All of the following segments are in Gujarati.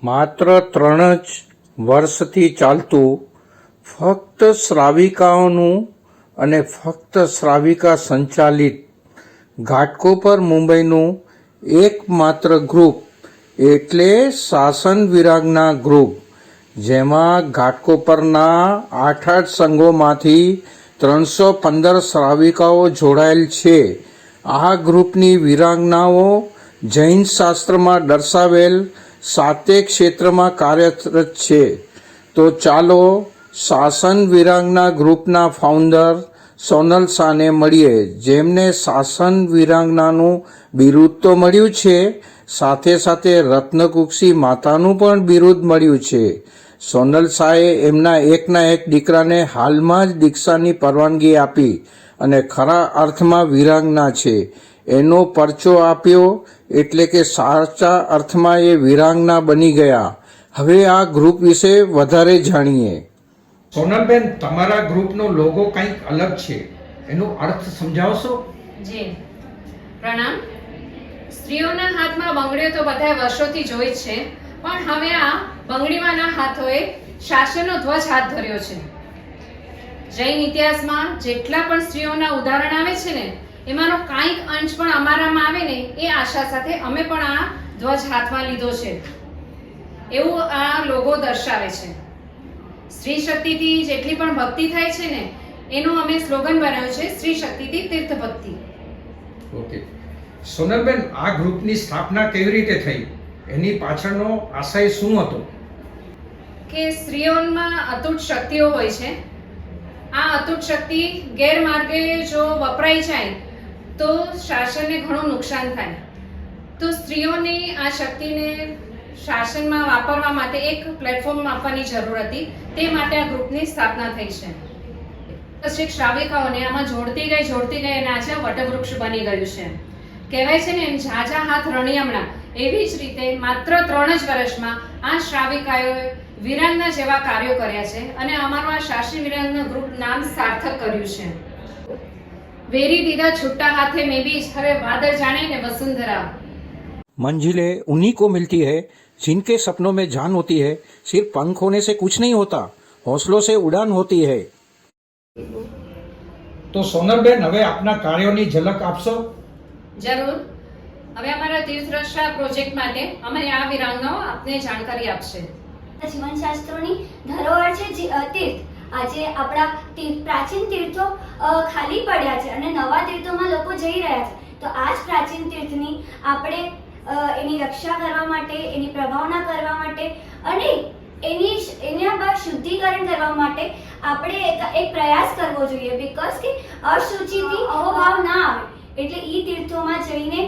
માત્ર 3 જ વર્ષથી ચાલતું ફક્ત શ્રાવિકાઓનું અને ફક્ત શ્રાવિકા સંચાલિત ઘાટકોપર મુંબઈનું એકમાત્ર ગ્રુપ એટલે શાસન વિરાગના ગ્રુપ, જેમાં ઘાટકોપરના 8 સંઘોમાંથી 315 શ્રાવિકાઓ જોડાયેલ છે. આ ગ્રુપની વિરાંગનાઓ જૈન શાસ્ત્રમાં દર્શાવેલ 7 ક્ષેત્રમાં કાર્યરત છે. તો ચાલો શાસન વિરાંગના ગ્રુપના ફાઉન્ડર સોનલ શાહને મળીએ, જેમને શાસન વિરાંગનાનું બિરુદ તો મળ્યું છે, સાથે સાથે રત્નકુક્ષી માતાનું પણ બિરુદ મળ્યું છે. સોનલ શાહે એમના એકના એક દીકરાને હાલમાં જ દીક્ષાની પરવાનગી આપી અને ખરા અર્થમાં વિરાંગના છે એનો પરચો આપ્યો, એટલે કે સાચા અર્થમાં એ વિરાંગના બની ગયા. હવે આ ગ્રુપ વિશે વધારે જાણીએ. સોનલબેન, તમારા ગ્રુપનો લોગો કંઈક અલગ છે, એનો અર્થ સમજાવશો? જી, પ્રણામ. સ્ત્રીઓના હાથમાં બંગડીઓ તો બધા વર્ષોથી જોઈ જ છે, પણ હવે આ બંગડીમાંના હાથોએ શાસનનો ધ્વજ હાથ ધર્યો છે. જૈન ઇતિહાસમાં જેટલા પણ સ્ત્રીઓના ઉદાહરણ આવે છે ને, એમાંનો કાંઈક અંશ પણ અમારામાં આવે ને એ આશા સાથે અમે પણ આ ધ્વજ હાથમાં લીધો છે, એવું આ લોગો દર્શાવે છે. સ્ત્રી શક્તિથી જેટલી પણ ભક્તિ થાય છે ને, એનું અમે સ્લોગન બનાવ્યું છે, સ્ત્રી શક્તિથી તીર્થ ભક્તિ. ઓકે સોનલબેન, આ ગ્રુપની સ્થાપના કેવી રીતે થઈ? એની પાછળનો આશય શું હતો? કે સ્ત્રીઓમાં અતૂટ શક્તિઓ હોય છે. આ અતૂટ શક્તિ ગેરમાર્ગે જો વપરાઈ જાય તો શાસનને ઘણું નુકસાન થાય. તો સ્ત્રીઓની આ શક્તિને શાસનમાં વાપરવા માટે એક પ્લેટફોર્મ આપવાની જરૂર હતી, તે માટે આ ગ્રુપની સ્થાપના થઈ છે. પછી શ્રાવિકાઓને આમાં જોડતી ગઈ અને આજે વટવૃક્ષ બની ગયું છે. કહેવાય છે ને, એમ ઝાઝા હાથ રણિયામણા, એવી જ રીતે માત્ર 3 જ વર્ષમાં આ શ્રાવિકાઓએ વિરાંગના જેવા કાર્યો કર્યા છે અને અમારું આ શાસન વિરાંગના ગ્રુપ નામ સાર્થક કર્યું છે. વેરી દીધા છૂટા હાથે મેં બી હરે વાદળ જાણે ને વસુંધરા. मंजिलें उन्हीं को मिलती है जिनके सपनों में जान होती है. सिर्फ पंख होने से कुछ नहीं होता, हौसलों से उड़ान होती है. તો સોનલબેન, હવે આપના કાર્યોની ઝલક આપશો? જરૂર. હવે અમારા તીર્થરક્ષા પ્રોજેક્ટ માટે અમારી આ વિરાંગનાઓ આપને જાણકારી આપશે. જીવનશાસ્ત્રોની ધરોહર છે તીર્થ. આજે આપણા પ્રાચીન તીર્થો ખાલી પડ્યા છે અને નવા તીર્થોમાં લોકો જઈ રહ્યા છે. તો આ જ પ્રાચીન તીર્થની આપણે એની રક્ષા કરવા માટે, એની પ્રભાવના કરવા માટે અને એના બાદ શુદ્ધિકરણ કરવા માટે આપણે એક પ્રયાસ કરવો જોઈએ. બીકોઝ કે અશુચિથી અહોભાવ ના આવે, એટલે ઈ તીર્થોમાં જઈને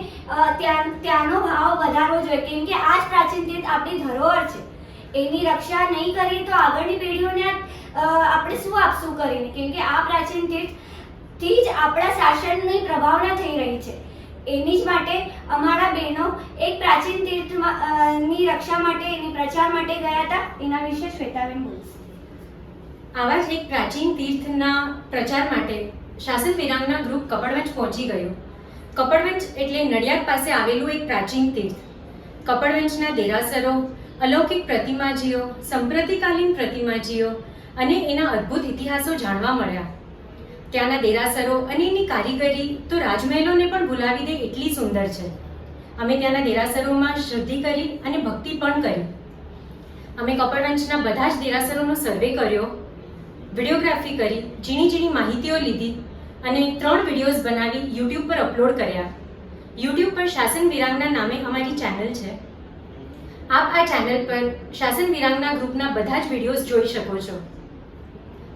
ત્યાંનો ભાવ વધારવો જોઈએ, કેમ કે આ જ પ્રાચીન તીર્થ આપણી ધરોહર છે. એની રક્ષા નહીં કરીએ તો આગળની પેઢીઓને આપણે શું આપશું કરીને, કેમ કે આ પ્રાચીન તીર્થથી જ આપણા શાસનની પ્રભાવના થઈ રહી છે. એની જ માટે અમારા બહેનો એક પ્રાચીન તીર્થની રક્ષા માટે, એની પ્રચાર માટે ગયા હતા. એના વિશે શ્વેતાબેન બોલશે. આવા જ એક પ્રાચીન તીર્થના પ્રચાર માટે શાસન વિરાંગના ગ્રુપ કપડવંજ પહોંચી ગયું. કપડવંજ એટલે નડિયાદ પાસે આવેલું એક પ્રાચીન તીર્થ. કપડવંજના દેરાસરો, અલૌકિક પ્રતિમાજીઓ, સંપ્રતિકાલીન પ્રતિમાજીઓ અને એના અદ્ભુત ઇતિહાસો જાણવા મળ્યા. ત્યાંના દેરાસરો અને એની કારીગરી તો રાજમહેલોને પણ ભૂલાવી દે એટલી સુંદર છે. અમે ત્યાંના દેરાસરોમાં શુદ્ધિ કરી અને ભક્તિ પણ કરી. અમે કપડવંજના બધા જ દેરાસરોનો સર્વે કર્યો, વિડીયોગ્રાફી કરી, ઝીણી માહિતીઓ લીધી અને 3 વિડીયોઝ બનાવી યુટ્યુબ પર અપલોડ કર્યા. યુટ્યુબ પર શાસન વિરાંગના નામે અમારી ચેનલ છે. આપ આ ચેનલ પર શાસન વિરાંગના ગ્રુપના બધા જ વિડીયોઝ જોઈ શકો છો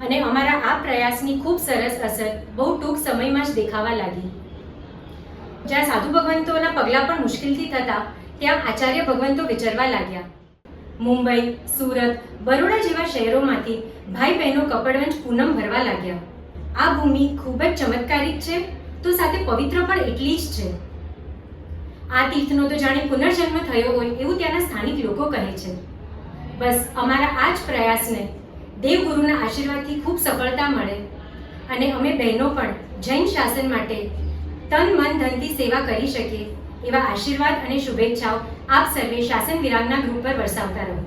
અને અમારા આ પ્રયાસની ખૂબ સરસ અસર બહુ ટૂંક સમયમાં જ દેખાવા લાગી. જ્યાં સાધુ ભગવંતોના પગલાં પણ મુશ્કેલથી થતા, ત્યાં આચાર્ય ભગવંતો વિચરવા લાગ્યા. મુંબઈ, સુરત, બરોડા જેવા શહેરોમાંથી ભાઈ બહેનો કપડવંજ પૂનમ ભરવા લાગ્યા. આ ભૂમિ ખૂબ જ ચમત્કારિક છે, તો સાથે પવિત્ર પણ એટલી જ છે. આ તીર્થનો તો જાણે પુનર્જન્મ થયો હોય એવું ત્યાંના સ્થાનિક લોકો કહે છે. બસ અમારા આ જ પ્રયાસને દેવગુરુના આશીર્વાદથી ખૂબ સફળતા મળે અને અમે બહેનો પણ જૈન શાસન માટે તન મન ધનથી સેવા કરી શકીએ એવા આશીર્વાદ અને શુભેચ્છાઓ આપ સર્વે શાસન વિરાંગના ગ્રુપ પર વરસાવતા રહો.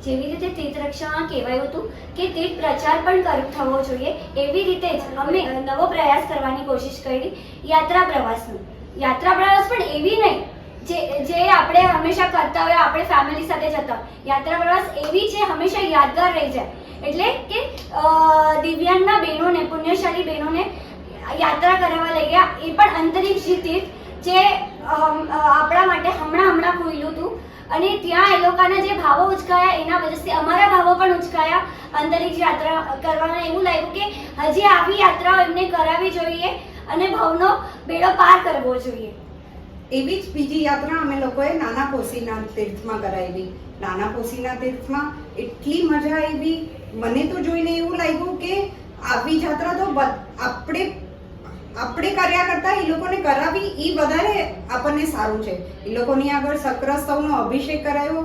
જેવી રીતે તીર્થ રક્ષામાં કહેવાયું હતું કે તીર્થ પ્રચાર પણ થવો જોઈએ, એવી રીતે જ અમે નવો પ્રયાસ કરવાની કોશિશ કરી યાત્રા પ્રવાસનો. યાત્રા પ્રવાસ પણ એવી નહીં જે આપણે હંમેશા કરતા હોય, આપણે ફેમિલી સાથે જતા હોય. યાત્રા પ્રવાસ એવી છે હંમેશા યાદગાર રહી જાય. એટલે કે દિવ્યાંગના બહેનોને, પુણ્યશાળી બહેનોને યાત્રા કરાવવા લઈ ગયા, એ પણ અંતરિક્ષ તીર્થ જે આપણા માટે હમણાં ખુલ્યું હતું. અને ત્યાં એ લોકોના જે ભાવો ઉચકાયા એના વજહથી અમારા ભાવો પણ ઉચકાયા. અંતરિક્ષ યાત્રા કરવાના એવું લાગ્યું કે હજી આવી યાત્રાઓ એમને કરાવવી જોઈએ અને ભવનો બેડો પાર કરવો જોઈએ. એવી જ બીજી યાત્રા અમે લોકોએ નાના પોશીના તીર્થમાં કરાવી. નાના પોશીના તીર્થમાં એટલી મજા આવી, મને તો જોઈને એવું લાગ્યું કે આવી યાત્રા તો આપણે કર્યા કરતા એ લોકોને કરાવી એ વધારે આપણને સારું છે. એ લોકોની આગળ સક્રસ્તવનો અભિષેક કરાયો,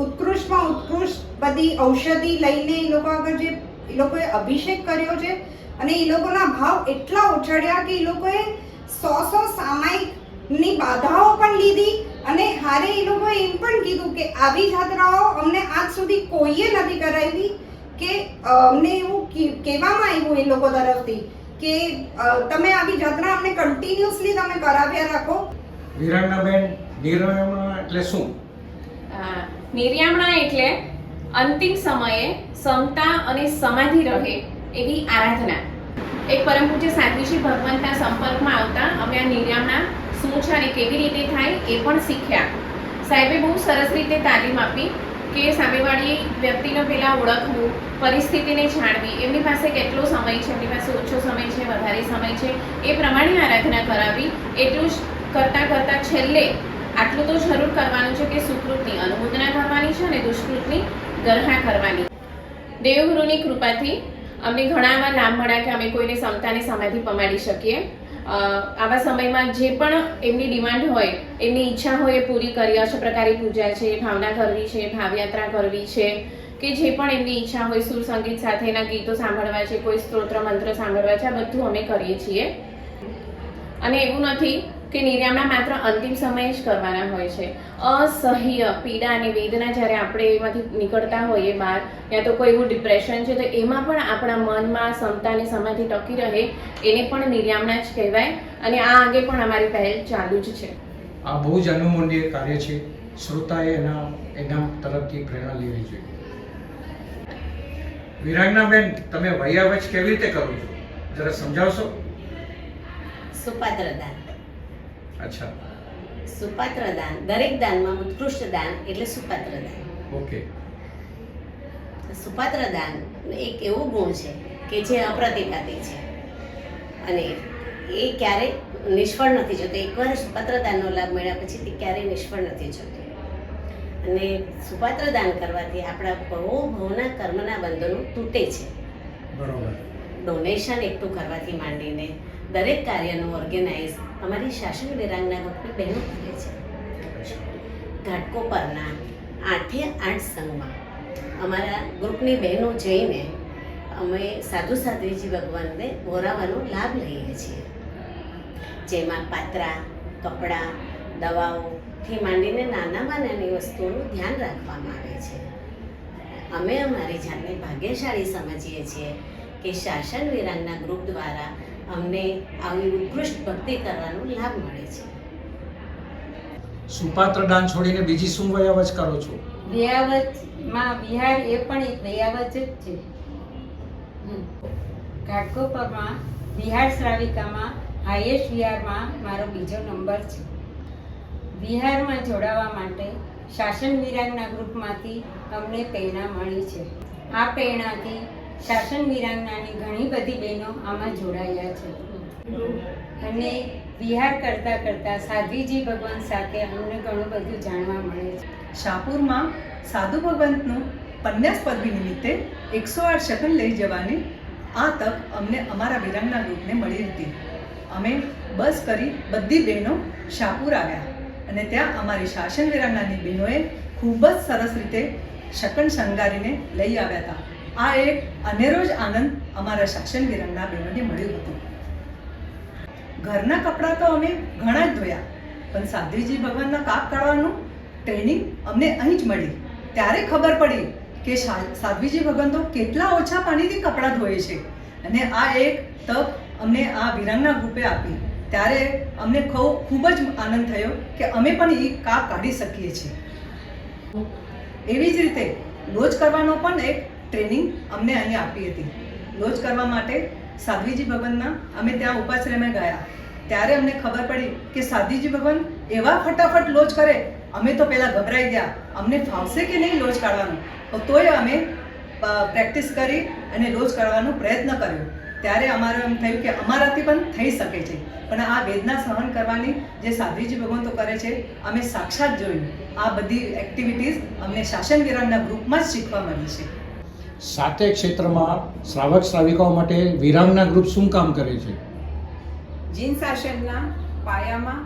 ઉત્કૃષ્ટમાં ઉત્કૃષ્ટ બધી ઔષધિ લઈને એ લોકો આગળ જે એ લોકોએ અભિષેક કર્યો છે અને એ લોકોના ભાવ એટલા ઉછળ્યા કે એ લોકોએ 100 સામાયિકની બાધાઓ પણ લીધી અને હારે એ લોકોએ એમ પણ કીધું કે આવી યાત્રાઓ અમને આજ સુધી કોઈએ નથી કરાવી, કે અમને એવું કહેવામાં આવ્યું એ લોકો તરફથી કે તમે આવી યાત્રા અમને કન્ટિન્યુઅસલી તમે કરાવ્યા રાખો. વિરાંગનાબેન, નિર્યામણા એટલે શું? નિર્યામણા એટલે અંતિમ સમયે સમતા અને સમાધિ રહે એવી આરાધના. એક પરમ પૂજ્ય સાધ્વીજી ભગવંતના સંપર્કમાં આવતા અમે આ નિર્યામણા શું છે અને કેવી રીતે થાય એ પણ શીખ્યા. સાહેબે બહુ સરસ રીતે તાલીમ આપી કે સામેવાળી વ્યક્તિને પહેલાં ઓળખવું, પરિસ્થિતિને જાણવી, એમની પાસે કેટલો સમય છે, એમની પાસે ઓછો સમય છે, વધારે સમય છે, એ પ્રમાણે આરાધના કરાવી. એટલું જ કરતાં છેલ્લે આટલું તો જરૂર કરવાનું છે કે સુકૃતની અનુમોદના કરવાની છે અને દુષ્કૃતની ગરહા કરવાની. દેવગુરુની કૃપાથી અમને ઘણા એવા લાભ મળ્યા કે અમે કોઈને સમતાને સમાધિ પમાડી શકીએ. આવા સમયમાં જે પણ એમની ડિમાન્ડ હોય, એમની ઈચ્છા હોય એ પૂરી કરી. અષ્ટપ્રકારી પૂજા છે, ભાવના કરવી છે, ભાવયાત્રા કરવી છે, કે જે પણ એમની ઈચ્છા હોય, સુર સંગીત સાથેના ગીતો સાંભળવા છે, કોઈ સ્તોત્ર મંત્ર સાંભળવા છે, આ બધું અમે કરીએ છીએ. અને એવું નથી કે નિર્યામણા માત્ર અંતિમ સમયે જ કરવાના હોય છે. અસહ્ય પીડા અને વેદના જ્યારે આપણે એમાંથી નીકળતા હોઈએ બહાર, યા તો કોઈ એવું ડિપ્રેશન છે, તો એમાં પણ આપણા મનમાં સમતા અને સમાધિ ટકી રહે, એને પણ નિર્યામણા જ કહેવાય. અને આ અંગે પણ અમારી પહેલ ચાલુ જ છે. આ બહુ જ અનુમોદનીય કાર્ય છે. શ્રોતાએ એના તરફથી પ્રેરણા લેવી જોઈએ. વિરાંગનાબેન, તમે વૈયાવચ કેવી રીતે કરો છો, જરા સમજાવશો? સુપાત્ર દાન. અચ્છા, સુપાત્ર દાન, દરેક દાનમાં ઉત્કૃષ્ટ દાન એટલે સુપાત્ર દાન. ઓકે. સુપાત્ર દાન એક એવું ગુણ છે કે જે અપ્રતિપાદી છે અને એ ક્યારેય નિષ્ફળ નથી જતો. એકવાર સુપાત્ર દાનનો લાભ મળ્યા પછી તે ક્યારેય નિષ્ફળ નથી જતો. અને સુપાત્ર દાન કરવાથી આપણા ભવના કર્મના બંધનો તૂટે છે. બરોબર. ડોનેશન એકઠું કરવાથી માંડીને દરેક કાર્યનું ઓર્ગેનાઇઝ અમારી શાસન વિરાંગના ગ્રુપની બહેનો કરે છે. ઘાટકોપરના 8 સંઘમાં અમારા ગ્રુપની બહેનો જઈને અમે સાધુ સાધ્વીજી ભગવાનને વોરાવાનો લાભ લઈએ છીએ, જેમાં પાત્રા, કપડાં, દવાઓથી માંડીને નાનામાં નાની વસ્તુઓનું ધ્યાન રાખવામાં આવે છે. અમે અમારી જાતને ભાગ્યશાળી સમજીએ છીએ કે શાસન વિરાંગના ગ્રુપ દ્વારા અમને આવી ઉત્કૃષ્ટ ભક્તિ કરવાનો લાભ મળે છે. સુપાત્ર દાન છોડીને બીજી શું વૈયાવચ કરો છો? વૈયાવચમાં વિહાર એ પણ એક વૈયાવચ જ છે. ઘાટકોપરમાં વિહાર શ્રાવિકામાં હાઈએસ્ટ વિહારમાં મારો બીજો નંબર છે. વિહારમાં જોડાવા માટે શાસન વિરાંગના ગ્રુપમાંથી અમને પ્રેરણા મળી છે. આ પ્રેરણાથી શાસન વિરાંગનાની ઘણી બધી બહેનો આમાં જોડાયા છે અને વિહાર કરતાં સાધ્વીજી ભગવાન સાથે અમને ઘણું બધું જાણવા મળે છે. શાહપુરમાં સાધુ ભગવંતનું પન્યાસ પદવી નિમિત્તે 108 શકલ લઈ જવાની આ તક અમને અમારા વિરાંગના ગ્રુપને મળી હતી. અમે બસ કરી બધી બહેનો શાહપુર આવ્યા અને ત્યાં અમારી શાસન વિરાંગનાની બહેનોએ ખૂબ જ સરસ રીતે શકન શણગારીને લઈ આવ્યા હતા. આ એક અનેરો જ આનંદ અમારા શાસન વિરાંગના બહેનોને મળ્યું હતું. ઘરના કપડાં તો અમે ઘણા જ ધોયા, પણ સાધ્વીજી ભગવાનના કાપ કાઢવાનું ટ્રેનિંગ અમને અહીં જ મળી. ત્યારે ખબર પડી કે સાધ્વીજી ભગવાન તો કેટલા ઓછા પાણીથી કપડાં ધોએ છે. અને આ એક તક અમને આ વિરાંગના ગ્રુપે આપી. ત્યારે અમને ખૂબ જ આનંદ થયો કે અમે પણ એ કાપ કાઢી શકીએ છીએ. એવી જ રીતે લોજ કરવાનો પણ એક ટ્રેનિંગ અમને અહીં આપી હતી. લોજ કરવા માટે સાધ્વીજી ભગવાનના અમે ત્યાં ઉપાશ્રયમાં ગયા. ત્યારે અમને ખબર પડી કે સાધ્વીજી ભગવાન એવા ફટાફટ લોજ કરે. અમે તો પહેલાં ગભરાઈ ગયા, અમને ફાવશે કે નહીં લોજ કાઢવાનું. તોય અમે પ્રેક્ટિસ કરી અને લોજ કરવાનો પ્રયત્ન કર્યો. ત્યારે અમારે એમ થયું કે અમારાથી પણ થઈ શકે છે. પણ આ વેદના સહન કરવાની જે સાધ્વીજી ભગવાન તો કરે છે, અમે સાક્ષાત જોયું. આ બધી એક્ટિવિટીઝ અમને શાસન વિરાંગના ગ્રુપમાં જ શીખવા મળી છે. સાતે ક્ષેત્રમાં શ્રાવક શ્રાવિકાઓ માટે વિરાંગના ગ્રુપ શું કામ કરે છે? જીન શાસનના પાયામાં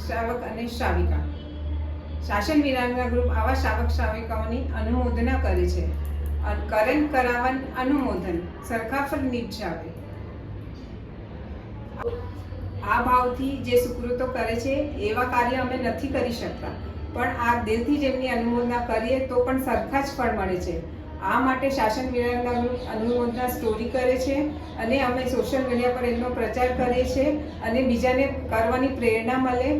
શ્રાવક અને શ્રાવિકા. શાસન વિરાંગના ગ્રુપ આવા શ્રાવક શ્રાવિકાઓની અનુમોદના કરે છે. કરણ કરાવન અનુમોદન સરખાફળ નિપજાવે. આ ભાવથી જે સુકૃતો કરે છે એવા કાર્ય અમે નથી કરી શકતા, પણ આ દિલથી જેમની અનુમોદના કરીએ તો પણ સરખા જ ફળ મળે છે. આ માટે શાસન વિરાંગના ગ્રુપ અનુમોદના સ્ટોરી કરે છે અને અમે સોશિયલ મીડિયા પર એમનો પ્રચાર કરીએ છીએ અને બીજાને કરવાની પ્રેરણા મળે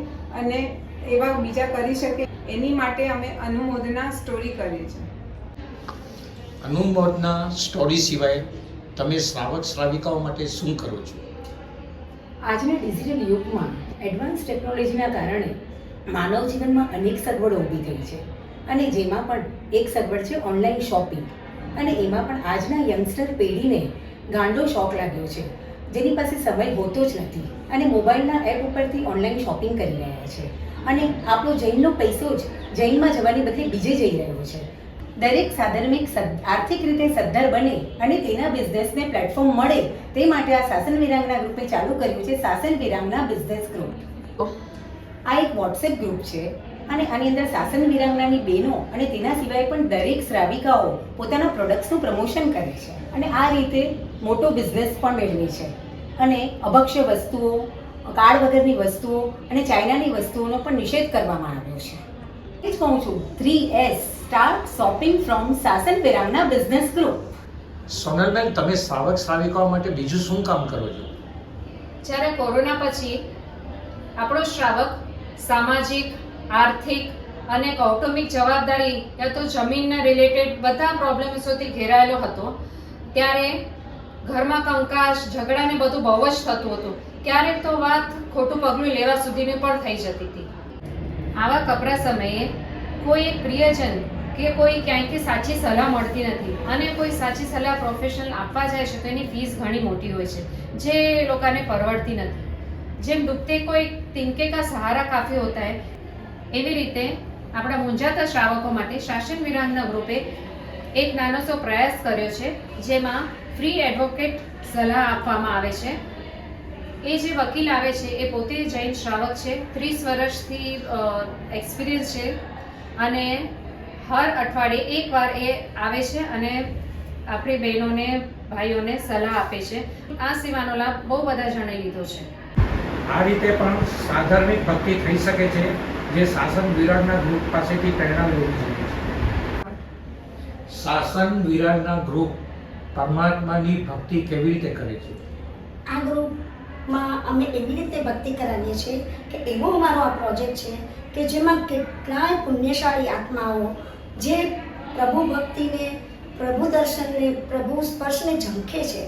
અને એવા બીજા કરી શકે એની માટે અમે અનુમોદના સ્ટોરી કરીએ છીએ. અનુમોદના સ્ટોરી સિવાય તમે શ્રાવક શ્રાવિકાઓ માટે શું કરો છો? આજના ડિજિટલ યુગમાં એડવાન્સ ટેકનોલોજીના કારણે માનવ જીવનમાં અનેક સગવડો ઊભી થઈ છે અને જેમાં પણ એક સગવડ છે ઓનલાઈન શોપિંગ. અને એમાં પણ આજના યંગસ્ટર પેઢીને ગાંડો શોખ લાગ્યો છે, જેની પાસે સમય હોતો જ નથી અને મોબાઈલના એપ ઉપરથી ઓનલાઈન શોપિંગ કરી રહ્યા છે. અને આપણો જૈનનો પૈસો જ જૈનમાં જવાની બદલે બીજે જઈ રહ્યો છે. દરેક સાધર્મિક આર્થિક રીતે સદ્ધર બને અને તેના બિઝનેસને પ્લેટફોર્મ મળે તે માટે આ શાસન વિરાંગના ગ્રુપે ચાલુ કર્યું છે શાસન વિરાંગના બિઝનેસ ગ્રુપ. આ એક વોટ્સએપ ગ્રુપ છે અને આની અંદર શાસન વિરાંગનાની બહેનો અને તેના સિવાય પણ દરેક શ્રાવિકાઓ પોતાના પ્રોડક્ટ્સનું પ્રમોશન કરે છે અને આ રીતે મોટો બિઝનેસ પણ મેળવે છે. અને અભક્ષ્ય વસ્તુઓ, કાર્ડ વગરની વસ્તુઓ અને ચાઇનાની વસ્તુઓનો પણ નિષેધ કરવામાં આવ્યો છે. એ જ કહું છું, 3S સ્ટાર્ટ શોપિંગ ફ્રોમ શાસન વિરાંગના બિઝનેસ ગ્રુપ. સોનલબેન, તમે શ્રાવક શ્રાવિકાઓ માટે બીજું શું કામ કરો છો? જ્યારે કોરોના પછી આપણો શ્રાવક સામાજિક, આર્થિક અને કૌટુંબિક જવાબદારી યા તો જમીનના રિલેટેડ બધા પ્રોબ્લેમ્સોથી ઘેરાયેલો હતો. ત્યારે ઘરમાં કંકાસ, ઝઘડા ને બધું બહુ જ થતું હતું. ક્યારેક તો વાત ખોટું પગલું લેવા સુધીની પણ થઈ જતી હતી. આવા કપરા સમયે કોઈ એક પ્રિયજન કે કોઈ ક્યાંયથી સાચી સલાહ મળતી નથી અને કોઈ સાચી સલાહ પ્રોફેશનલ આપવા જાય છે તો એની ફીસ ઘણી મોટી હોય છે, જે લોકોને પરવડતી નથી. જેમ ડૂબતે કોઈ તિનકે કા સહારા કાફી હોતા હૈ, એવી રીતે આપણા મૂંઝાતા શ્રાવકો માટે શાસન વિરાંગના ગ્રુપે એક નાનો સો પ્રયાસ કર્યો છે, જેમાં ફ્રી એડવોકેટ સલાહ આપવામાં આવે છે. એ જે વકીલ આવે છે એ પોતે જૈન શ્રાવક છે, 30 વર્ષથી એક્સપિરિયન્સ છે અને હર અઠવાડિયે એકવાર એ આવે છે અને આપણી બહેનોને, ભાઈઓને સલાહ આપે છે. આ સેવાનો લાભ બહુ બધા જણે લીધો છે. આ રીતે પણ સાધર્મિક ભક્તિ થઈ શકે છે, જે શાસન વિરાંગના ગ્રુપ પાસેથી પ્રેરણા લેવી જોઈએ. શાસન વિરાંગના ગ્રુપ પરમાત્માની ભક્તિ કેવી રીતે કરે છે? આ ગ્રુપમાં અમે એવી રીતે ભક્તિ કરાવીએ છીએ કે એવો અમારો આ પ્રોજેક્ટ છે કે જેમાં કેટલાય પુણ્યશાળી આત્માઓ જે પ્રભુ ભક્તિને, પ્રભુ દર્શનને, પ્રભુ સ્પર્શને ઝંખે છે,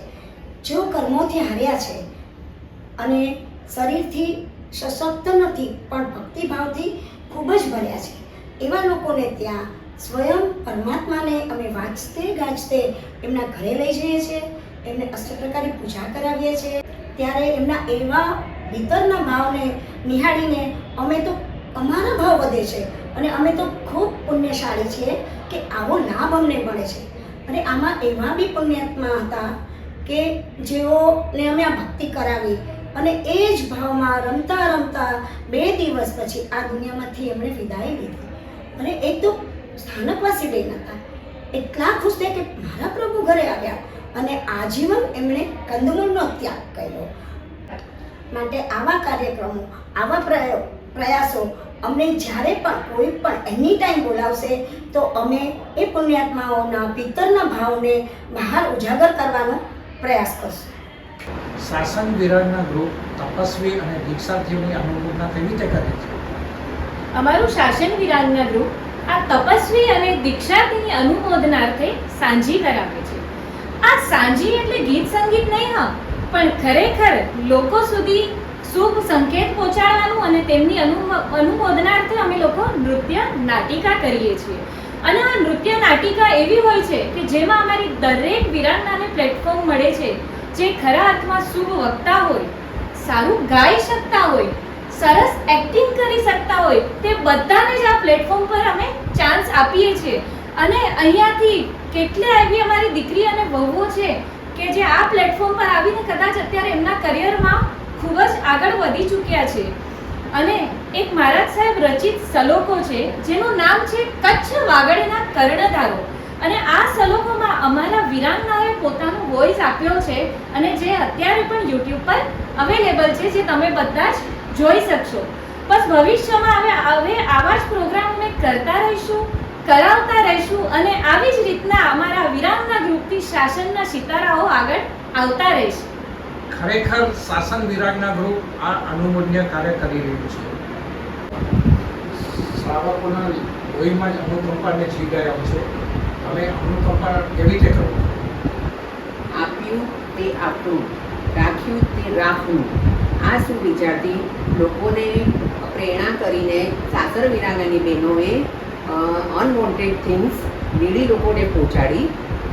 જેઓ કર્મોથી હાર્યા છે અને શરીરથી સશક્ત નથી પણ ભક્તિભાવથી ખૂબ જ ભર્યા છે, એવા લોકોને ત્યાં સ્વયં પરમાત્માને અમે વાંચતે ગાજતે એમના ઘરે લઈ જઈએ છીએ, એમને અષ્ટપ્રકારની પૂજા કરાવીએ છીએ. ત્યારે એમના એવા ભીતરના ભાવને નિહાળીને અમે તો અમારા ભાવ વધે છે અને અમે તો ખૂબ પુણ્યશાળી છીએ કે આવો લાભ અમને મળે છે. અને આમાં એવા બી પુણ્યાત્મા હતા કે જેઓને અમે આ ભક્તિ કરાવી અને એ જ ભાવમાં રમતા રમતા 2 દિવસ પછી આ દુનિયામાંથી એમણે વિદાય લીધી. અને એક તો સ્થાનકવાસી બેન હતા, એટલા ખુશ થયા કે મારા પ્રભુ ઘરે આવ્યા અને આજીવન એમણે કંદમૂળનો ત્યાગ કર્યો. માટે આવા કાર્યક્રમો, આવા પ્રયાસો અમને જ્યારે પણ કોઈ પણ એની ટાઈમ બોલાવશે તો અમે એ પુણ્યાત્માઓના પિતરના ભાવને બહાર ઉજાગર કરવાનો પ્રયાસ કરશું. શાસન વિરાગના ગ્રુપ તપસ્વી અને દીક્ષાર્થીઓની અનુમોદના કેવી રીતે કરે છે? અમારું શાસન વિરાગના ગ્રુપ આ તપસ્વી અને દીક્ષાર્થીની અનુમોદનાર્થે સાંજી કરાવે છે. આ સાંજી એટલે ગીત સંગીત નહીં, હા, પણ ખરેખર લોકો સુધી શુભ સંકેત પહોંચાડવાનું અને તેમની અનુમોદનાર્થે અમે લોકો નૃત્ય નાટિકા કરીએ છીએ. અને આ નૃત્ય નાટિકા એવી હોય છે કે જેમાં અમારી દરેક વિરાંગનાને પ્લેટફોર્મ મળે છે જે ખરા અર્થમાં શુભ વક્તા હોય, સારું ગાઈ શકતા હોય, સરસ એક્ટિંગ કરી શકતા હોય, તે બધાને જ આ પ્લેટફોર્મ પર અમે ચાન્સ આપીએ છીએ. અને અહીંયાથી કેટલી એવી અમારી દીકરી અને વહુઓ છે કે જે આ પ્લેટફોર્મ પર આવીને કદાચ અત્યારે એમના કરિયરમાં ખૂબ જ આગળ વધી ચૂક્યા છે. અને એક મહારાજ સાહેબ રચિત સલોકો છે જેનું નામ છે કચ્છ વાગડના કર્ણધારો. અને આ સલોકોમાં અમારા વિરાંગનાઓએ પોતાનો વોઇસ આપ્યો છે અને જે અત્યારે પણ યુટ્યુબ પર અવેલેબલ છે, જે તમે બધા જ જોઈ શકશો. બસ ભવિષ્યમાં હવે આવા જ પ્રોગ્રામ અમે કરતા રહીશું, કરાવતા રહીશું અને આવી જ રીતના અમારા વિરાંગના ગ્રુપથી શાસનના સિતારાઓ આગળ આવતા રહેશે. ખરેખર શાસન વિરાગના ગ્રુપ આ અનુમોદન્ય કાર્ય કરી રહ્યું છે. શ્રાવકોના લોહીમાં જ અનુકંપાને જી ગયા છો. હવે અનુકંપા કેવી રીતે કરવું? આપ્યું તે આપણું, રાખ્યું તે રાખવું, આ સુવિચારથી લોકોને પ્રેરણા કરીને સાસર વિરાંગનાની બહેનોએ અનવોન્ટેડ થિંગ્સ નીડી લોકોને પહોંચાડી.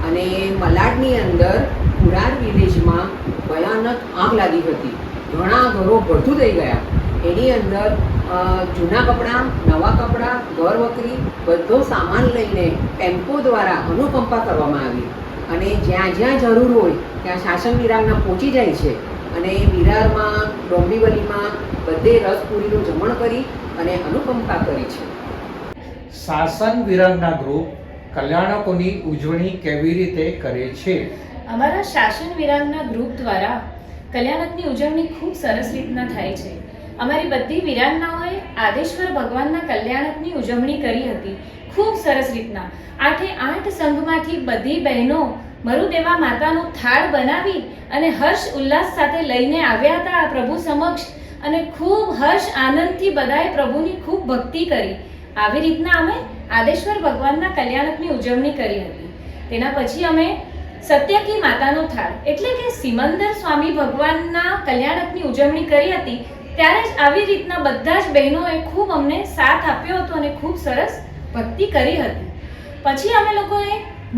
અને મલાડની અંદર કુરાર વિલેજમાં ભયાનક આગ લાગી હતી. ઘણા ઘરો ભડથું થઈ ગયા. એની અંદર જૂના કપડાં, નવા કપડાં, ઘર વકરી બધો સામાન લઈને ટેમ્પો દ્વારા અનુકંપા કરવામાં આવી. અને જ્યાં જ્યાં જરૂર હોય ત્યાં શાસન વિરાગના પહોંચી જાય છે અને વિરારમાં, ડોંબીવલીમાં બધે રસપુરીનું જમણ કરી અને અનુકંપા કરી છે. શાસન વિરાગના ગ્રુપ કલ્યાણકોની ઉજવણી કેવી રીતે કરે છે? અમારા શાસન વિરાંગના ગ્રુપ દ્વારા કલ્યાણકની ઉજવણી ખૂબ સરસ રીતના થાય છે. અમારી બધી વિરાંગનાઓએ આદેશ્વર ભગવાનના કલ્યાણકની ઉજવણી કરી હતી ખૂબ સરસ રીતના. 8 સંઘમાંથી બધી બહેનો મરુદેવા માતાનો થાળ બનાવી અને હર્ષ ઉલ્લાસ સાથે લઈને આવ્યા હતા પ્રભુ સમક્ષ. અને ખૂબ હર્ષ આનંદથી બધાએ પ્રભુની ખૂબ ભક્તિ કરી. આવી રીતના અમે આદેશ્વર ભગવાનના કલ્યાણકની ઉજવણી કરી હતી. તેના પછી અમે સત્યકી માતાનો થાળ એટલે કે સિમંદર સ્વામી ભગવાનના કલ્યાણકની ઉજવણી કરી હતી. ત્યારે જ આવી રીતના બધા જ બહેનોએ ખૂબ અમને સાથ આપ્યો હતો અને ખૂબ સરસ ભક્તિ કરી હતી. પછી અમે લોકોએ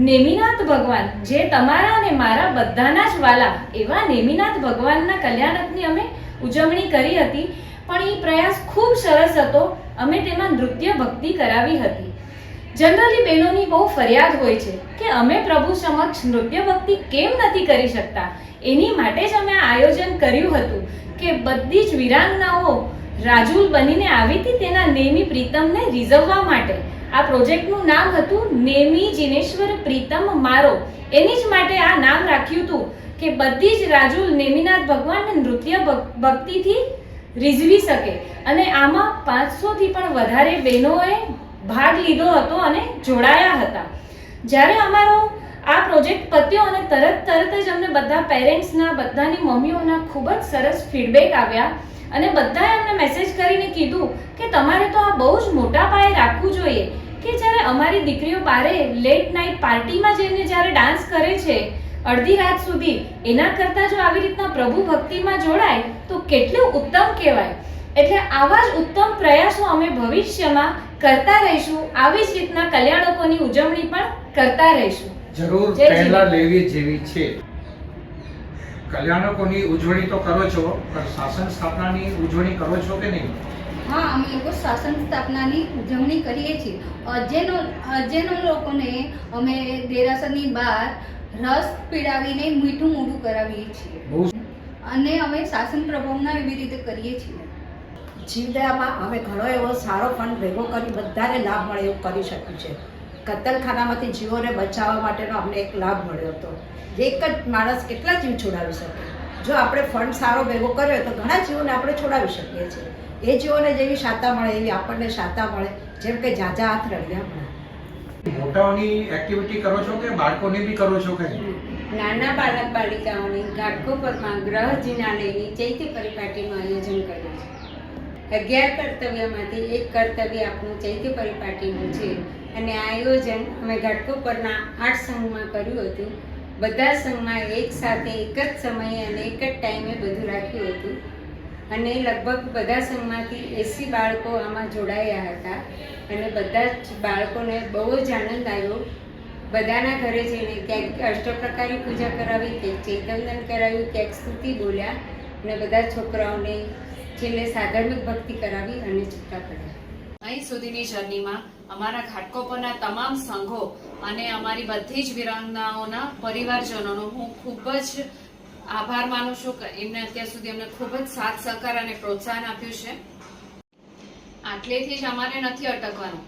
નેમિનાથ ભગવાન, જે તમારા અને મારા બધાના જ વાલા એવા નેમિનાથ ભગવાનના કલ્યાણકની અમે ઉજવણી કરી હતી. પણ એ પ્રયાસ ખૂબ સરસ હતો. અમે તેમાં નૃત્ય ભક્તિ કરાવી હતી. જનરલી બહેનોની બહુ ફરિયાદ હોય છે કે અમે પ્રભુ સમક્ષ નૃત્ય ભક્તિ કેમ નથી કરી શકતા. એની માટે જ અમે આ આયોજન કર્યું હતું કે બધી જ વિરાંગનાઓ રાજુલ બનીને આવી હતી તેના નેમી પ્રીતમને રીઝવવા માટે. આ પ્રોજેક્ટનું નામ હતું નેમી જીનેશ્વર પ્રીતમ મારો. એની જ માટે આ નામ રાખ્યું હતું કે બધી જ રાજુલ નેમિનાથ ભગવાનને નૃત્ય ભક્તિથી રીઝવી શકે. અને આમાં 500થી પણ વધારે બહેનોએ ભાગ લીધો હતો અને જોડાયા હતા. જ્યારે અમારો આ પ્રોજેક્ટ પત્યો અને તરત જ અમને બધા પેરેન્ટ્સના, બધાની મમ્મીઓના ખૂબ જ સરસ ફીડબેક આવ્યા અને બધાએ અમને મેસેજ કરીને કીધું કે તમારે તો આ બહુ જ મોટા પાયે રાખવું જોઈએ કે જ્યારે અમારી દીકરીઓ બારે લેટ નાઇટ પાર્ટીમાં જઈને જ્યારે ડાન્સ કરે છે અડધી રાત સુધી, એના કરતાં જો આવી રીતના પ્રભુ ભક્તિમાં જોડાય તો કેટલું ઉત્તમ કહેવાય. એટલે આવા જ ઉત્તમ પ્રયાસો અમે ભવિષ્યમાં કરતા રહીશું. આવી જ રીતના કલ્યાણકોની ઉજવણી પણ કરતા રહીશું. જરૂર પહેલા લેવી જેવી છે. કલ્યાણકોની ઉજવણી તો કરો છો, પણ શાસન સ્થાપનાની ઉજવણી કરો છો કે નહીં? હા, અમે લોકો શાસન સ્થાપનાની ઉજવણી કરીએ છીએ. અજેનો લોકોને અમે દેરાસરની બહાર રસ પીડાવીને મીઠું મોઢું કરાવીએ છીએ અને અમે શાસન પ્રભાવના એવી રીતે કરીએ છીએ. જીવદયામાં અમે ઘણો એવો સારો ફંડ ભેગો કરી બધાને લાભ મળે એવું કરી શક્યું છે. કતલખાનામાંથી જીવોને બચાવવા માટેનો અમને એક લાભ મળ્યો હતો. એક જ માણસ કેટલા જીવ છોડાવી શકે. જો આપણે ફંડ સારો ભેગો કર્યો તો ઘણા જીવોને આપણે છોડાવી શકીએ છીએ. એ જીવોને જેવી શાતા મળે એવી આપણને શાતા મળે, જેમ કે ઝાઝા હાથ રળિયા મળે. મોટાઓની એક્ટિવિટી કરો છો કે બાળકોની બી કરો છો કે? નાના બાળક બાલિકાઓની ઘાટકોપરમાં ગ્રહ જિનાલયની ચૈત્ય પરિપાટીનું આયોજન કર્યું છે. 11 કર્તવ્યમાંથી એક કર્તવ્ય આપણું ચૈત્ય પરિપાટીનું છે અને આ આયોજન અમે ઘાટકોપરના 8 સંઘમાં કર્યું હતું. બધા સંઘમાં એક સાથે એક જ સમયે અને એક જ ટાઈમે બધું રાખ્યું હતું અને લગભગ બધા સંઘમાંથી 80 બાળકો આમાં જોડાયા હતા અને બધા જ બાળકોને બહુ જ આનંદ આવ્યો. બધાના ઘરે જઈને ક્યાંક અષ્ટપ્રકારી પૂજા કરાવી, ક્યાંક ચૈતવંદન કરાવ્યું, ક્યાંક સ્તુતિ બોલ્યા અને બધા છોકરાઓને છેલ્લે સાધર્મિક ભક્તિ કરાવી અને છૂટા કર્યા. અહીં સુધીની જર્નીમાં અમારા ઘાટકોપરના તમામ સંઘો અને અમારી બધી જ વિરાંગનાઓના પરિવારજનોનો હું ખૂબ જ આભાર માનું છું કે એમને અત્યાર સુધી અમને ખૂબ જ સાથ સહકાર અને પ્રોત્સાહન આપ્યું છે. આટલેથી જ અમારે નથી અટકવાનું.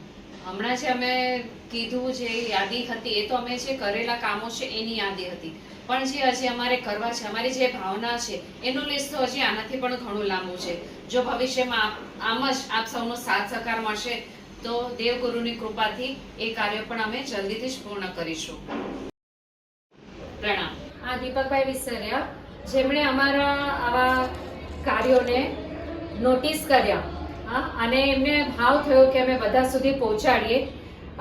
હમણાં જે અમે કીધું જે યાદી હતી એ તો અમે જે કરેલા કામો છે એની યાદી હતી, પણ જે હજી અમારે કરવા છે, અમારી જે ભાવના છે એનું લિસ્ટ તો હજી આનાથી પણ ઘણું લાંબુ છે. જો ભવિષ્યમાં આમ જ આપ સૌનો સાથ સહકાર મળશે તો દેવગુરુની કૃપાથી એ કાર્ય પણ અમે જલ્દીથી જ પૂર્ણ કરીશું. પ્રણામ. આ દીપકભાઈ વિસરિયા, જેમણે અમારા આવા કાર્યોને નોટિસ કર્યા અને એમને ભાવ થયો કે અમે બધા સુધી પહોંચાડીએ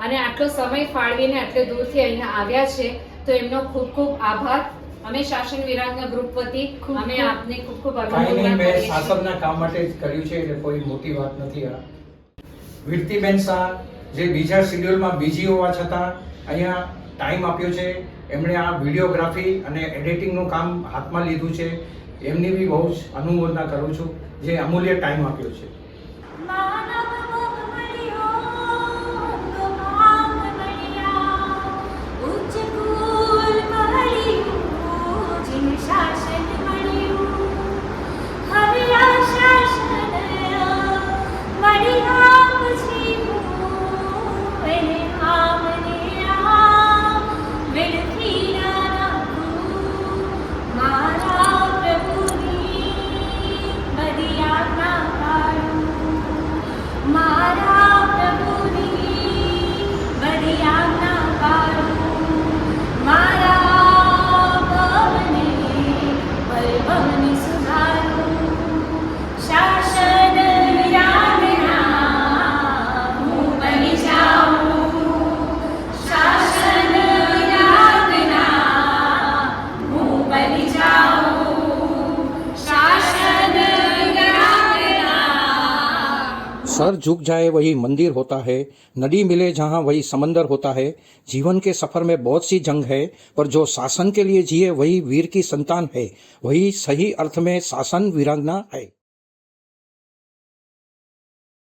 અને આટલો સમય ફાળવીને આટલે દૂરથી અહીંયા આવ્યા છે, તો એમનો ખૂબ ખૂબ આભાર. અમે શાસન વિરાંગના ગ્રુપ વતી અમે આપને ખૂબ ખૂબ અભિનંદન કરીએ છીએ. શાસનના કામ માટે જ કર્યું છે એટલે કોઈ મોટી વાત નથી. આ વિરતીબેન શાહ જે બીજા શિડ્યુલમાં બીજી હોવા છતાં અહીંયા ટાઈમ આપ્યો છે, એમણે આ વિડીયોગ્રાફી અને એડિટિંગનું કામ હાથમાં લીધું છે, એમની બી બહુ જ અનુમોદના કરું છું જે અમૂલ્ય ટાઈમ આપ્યો છે. सर झुक जाए वही मंदिर होता है, नदी मिले जहाँ वही समंदर होता है. जीवन के सफर में बहुत सी जंग है, पर जो शासन के लिए जिए वही वीर की संतान है, वही सही अर्थ में शासन वीरांगना है.